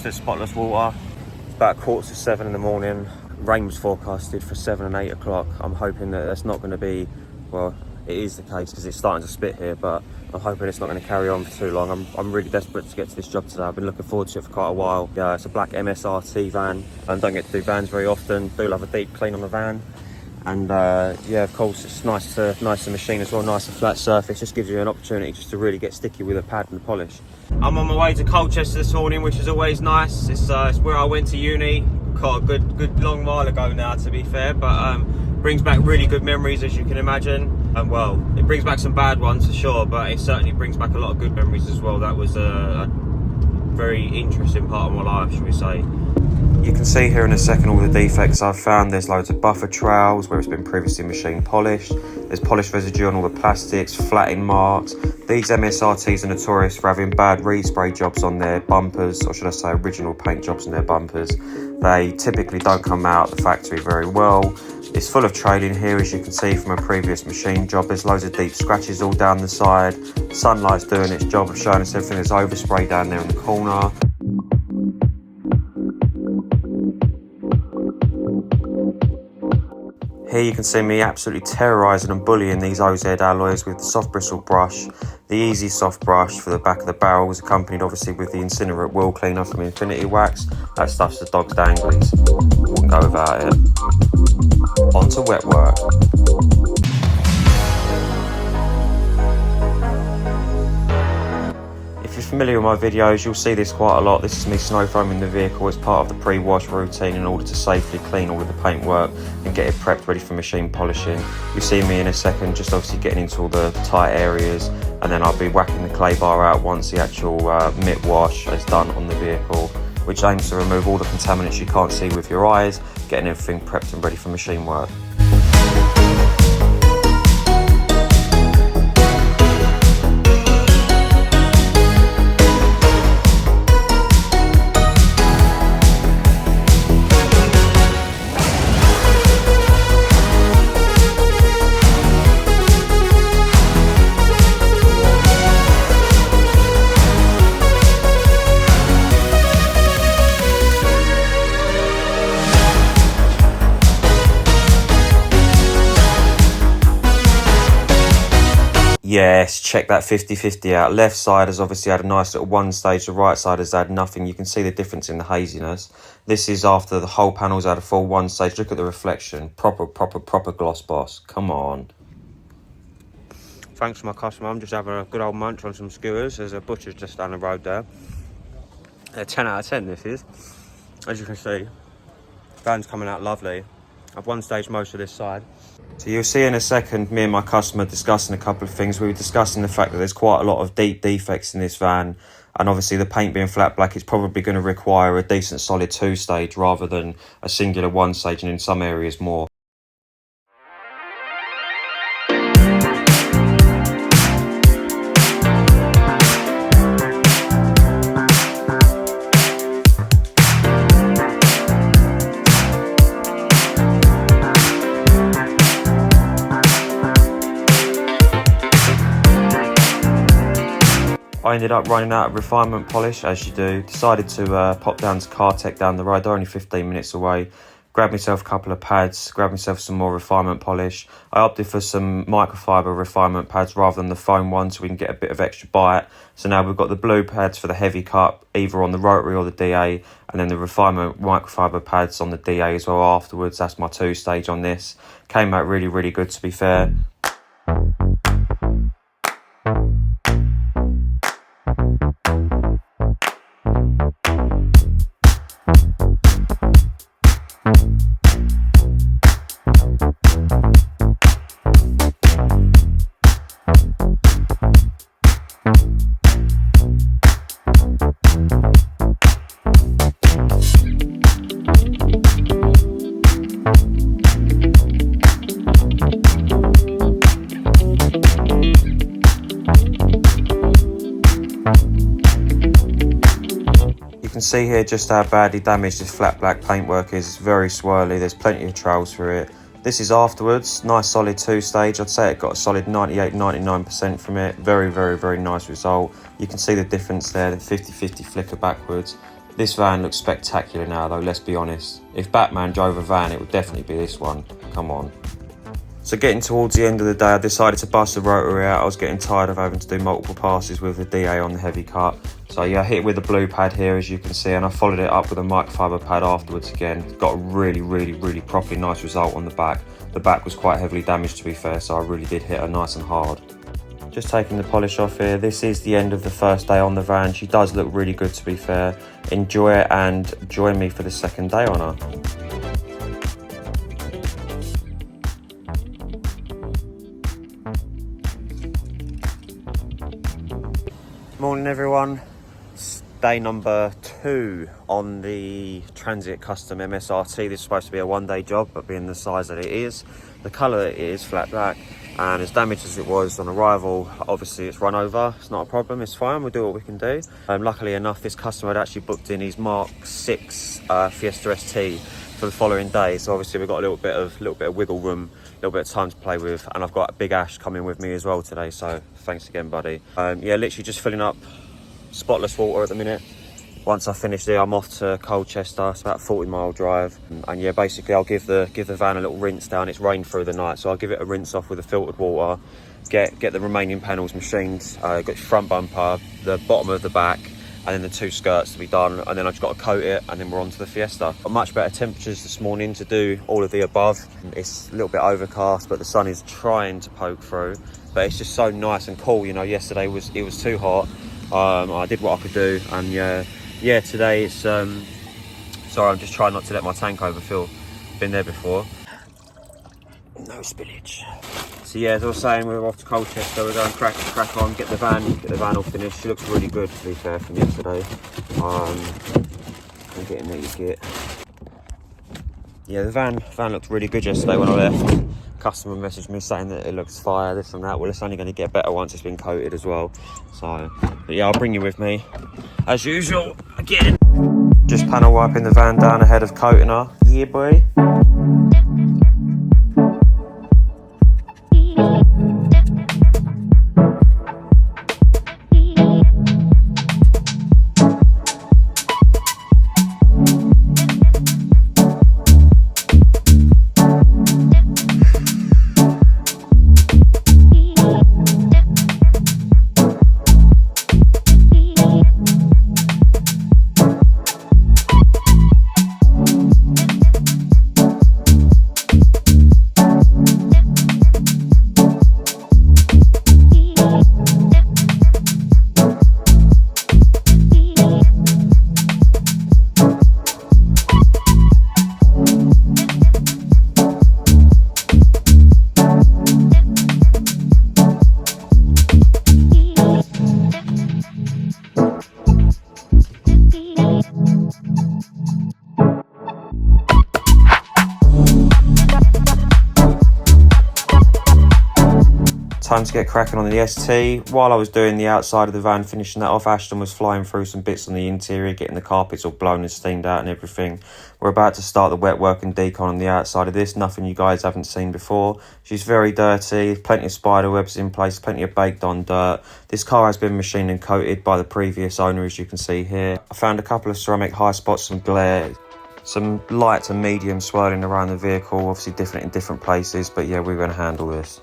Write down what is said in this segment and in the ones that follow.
at Spotless Water. It's about 7:15 in the morning. Rain was forecasted for 7 and 8 o'clock. I'm hoping that that's not going to be, well, it is the case because it's starting to spit here, but I'm hoping it's not going to carry on for too long. I'm really desperate to get to this job today. I've been looking forward to it for quite a while. Yeah, it's a black MSRT van. I don't get to do vans very often. Do love a deep clean on the van. And yeah, of course, it's nice to machine as well, nice and flat surface. Just gives you an opportunity just to really get sticky with a pad and the polish. I'm on my way to Colchester this morning, which is always nice. It's where I went to uni. Quite a good long while ago now, to be fair, but brings back really good memories, as you can imagine. And well, it brings back some bad ones for sure, but it certainly brings back a lot of good memories as well. That was a very interesting part of my life, should we say. You can see here in a second all the defects I've found. There's loads of buffer trails where it's been previously machine polished. There's polish residue on all the plastics, flatting marks. These MSRTs are notorious for having bad respray jobs on their bumpers, or should I say original paint jobs on their bumpers. They typically don't come out of the factory very well. It's full of trailing here, as you can see from a previous machine job. There's loads of deep scratches all down the side. Sunlight's doing its job of showing us everything. There's overspray down there in the corner. Here you can see me absolutely terrorising and bullying these OZ alloys with the soft bristle brush. The easy soft brush for the back of the barrel was accompanied obviously with the incinerate wheel cleaner from Infinity Wax. That stuff's the dog's danglies. Wouldn't go without it. On to wet work. If you're familiar with my videos, you'll see this quite a lot. This is me snow foaming the vehicle as part of the pre-wash routine in order to safely clean all of the paintwork and get it prepped ready for machine polishing. You'll see me in a second just obviously getting into all the tight areas, and then I'll be whacking the clay bar out once the actual mitt wash is done on the vehicle, which aims to remove all the contaminants you can't see with your eyes, getting everything prepped and ready for machine work. Yes, check that 50-50 out. Left side has obviously had a nice little one stage, the right side has had nothing. You can see the difference in the haziness. This is after the whole panel's had a full one stage. Look at the reflection. Proper gloss boss. Come on. Thanks to my customer. I'm just having a good old munch on some skewers. There's a butcher's just down the road there. 10 out of 10 this is. As you can see, van's coming out lovely. I've one stage most of this side. So you'll see in a second me and my customer discussing a couple of things. We were discussing the fact that there's quite a lot of deep defects in this van, and obviously the paint being flat black is probably going to require a decent solid 2-stage rather than a singular 1-stage, and in some areas more. I ended up running out of refinement polish, as you do. Decided to pop down to Cartech down the road. They're only 15 minutes away. Grabbed myself a couple of pads, grabbed myself some more refinement polish. I opted for some microfiber refinement pads rather than the foam ones, so we can get a bit of extra bite. So now we've got the blue pads for the heavy cut, either on the rotary or the DA, and then the refinement microfiber pads on the DA as well afterwards. That's my 2-stage on this. Came out really good, to be fair. You can see here just how badly damaged this flat black paintwork is. It's very swirly, there's plenty of trails through it. This is afterwards, nice solid 2-stage. I'd say it got a solid 98-99% from it. Very nice result. You can see the difference there, the 50-50 flicker backwards. This van looks spectacular now though, let's be honest. If Batman drove a van, it would definitely be this one. Come on. So getting towards the end of the day, I decided to bust the rotary out. I was getting tired of having to do multiple passes with the DA on the heavy cut. So yeah, I hit it with the blue pad here, as you can see, and I followed it up with a microfiber pad afterwards again. Got a really properly nice result on the back. The back was quite heavily damaged, to be fair, so I really did hit her nice and hard. Just taking the polish off here. This is the end of the first day on the van. She does look really good, to be fair. Enjoy it and join me for the second day on her. Morning everyone, it's day number 2 on the Transit Custom MSRT. This is supposed to be a one-day job, but being the size that it is, the colour it is flat black, and as damaged as it was on arrival, obviously it's run over. It's not a problem, it's fine, we'll do what we can do. Luckily enough, this customer had actually booked in his Mark 6 Fiesta ST for the following day, so obviously we've got a little bit of wiggle room, a little bit of time to play with, and I've got a big Ash coming with me as well today, so thanks again, buddy. Yeah, literally just filling up spotless water at the minute. Once I finish there, I'm off to Colchester. It's about a 40-mile drive, and yeah, basically I'll give the van a little rinse down. It's rained through the night, so I'll give it a rinse off with the filtered water, get the remaining panels machined, got the front bumper, the bottom of the back, and then the 2 skirts to be done, and then I've just got to coat it, and then we're on to the Fiesta. Got much better temperatures this morning to do all of the above. It's a little bit overcast, but the sun is trying to poke through, but it's just so nice and cool. You know, yesterday it was too hot. I did what I could do, and yeah, today it's sorry, I'm just trying not to let my tank overfill. Been there before. No spillage. So yeah, as I was saying, we're off to Colchester. We're going crack on, get the van all finished. She looks really good, to be fair, from yesterday. I'm getting there, you get. Yeah, the van looked really good yesterday when I left. Customer messaged me saying that it looks fire, this and that. Well, it's only going to get better once it's been coated as well. So, but yeah, I'll bring you with me as usual. Again, just panel wiping the van down ahead of coating her. Yeah, boy. Time to get cracking on the ST. While I was doing the outside of the van, finishing that off, Ashton was flying through some bits on the interior, getting the carpets all blown and steamed out and everything. We're about to start the wet work and decon on the outside of this, nothing you guys haven't seen before. She's very dirty, plenty of spider webs in place, plenty of baked on dirt. This car has been machined and coated by the previous owner, as you can see here. I found a couple of ceramic high spots, some glare, some light to medium swirling around the vehicle, obviously different in different places, but yeah, we're going to handle this.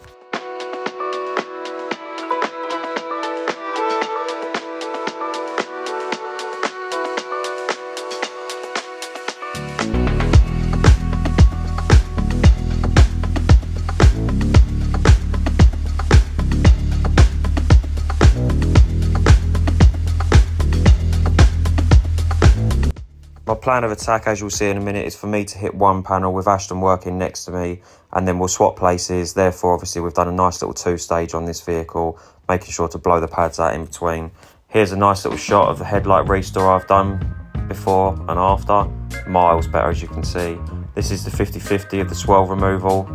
My plan of attack, as you'll see in a minute, is for me to hit one panel with Ashton working next to me, and then we'll swap places. Therefore, obviously, we've done a nice little 2-stage on this vehicle, making sure to blow the pads out in between. Here's a nice little shot of the headlight restore I've done before and after. Miles better, as you can see. This is the 50/50 of the swirl removal.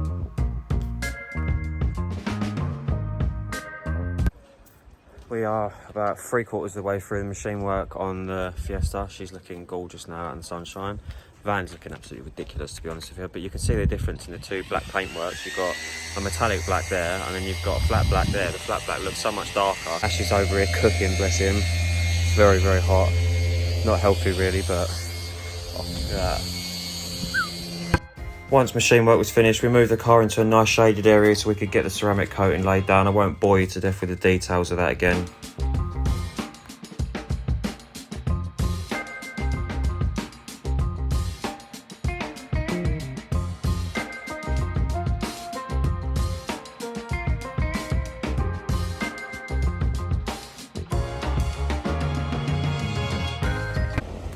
We are about 3/4 of the way through the machine work on the Fiesta. She's looking gorgeous now out in the sunshine. Van's looking absolutely ridiculous, to be honest with you, but you can see the difference in the 2 black paintworks. You've got a metallic black there, and then you've got a flat black there. The flat black looks so much darker. Ash is over here cooking, bless him. It's very, very hot. Not healthy really, but yeah. Once machine work was finished, we moved the car into a nice shaded area so we could get the ceramic coating laid down. I won't bore you to death with the details of that again.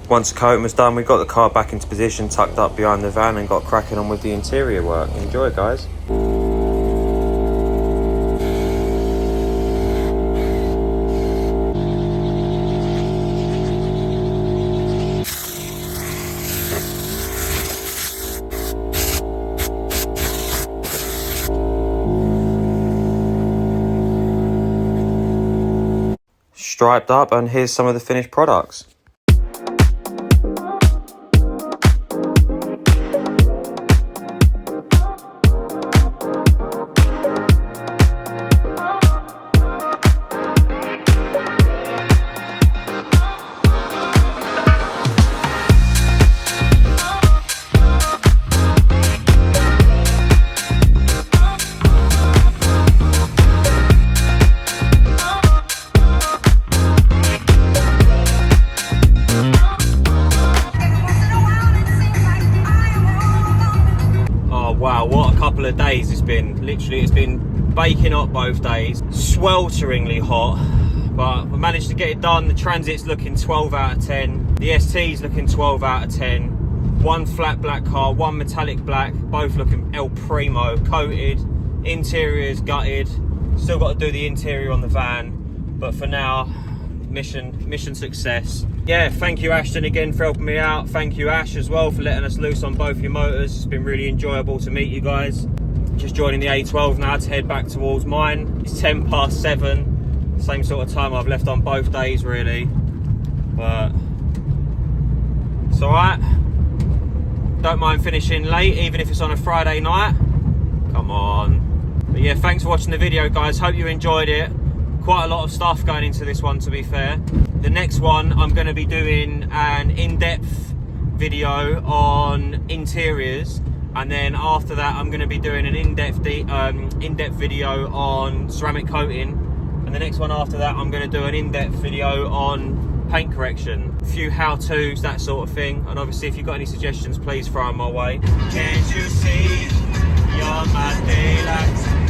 Once the coating was done, we got the car back into position, tucked up behind the van, and got cracking on with the interior work. Enjoy, guys. Striped up, and here's some of the finished products. Wow, what a couple of days it's been. Literally, it's been baking hot both days, swelteringly hot, but we managed to get it done. The Transit's looking 12 out of 10. The ST's looking 12 out of 10. One flat black car, one metallic black, both looking El Primo, coated. Interior's gutted. Still got to do the interior on the van, but for now, mission success. Yeah, thank you Ashton again for helping me out. Thank you Ash as well for letting us loose on both your motors. It's been really enjoyable to meet you guys. Just joining the A12 now to head back towards mine. It's 10 past 7, same sort of time I've left on both days really, but it's alright. Don't mind finishing late, even if it's on a Friday night. Come on. But yeah, thanks for watching the video guys, hope you enjoyed it. Quite a lot of stuff going into this one, to be fair. The next one, I'm going to be doing an in-depth video on interiors, and then after that, I'm going to be doing an in-depth video on ceramic coating, and the next one after that, I'm going to do an in-depth video on paint correction, a few how-tos, that sort of thing. And obviously, if you've got any suggestions, please throw them my way. Can't you see you're my daylight?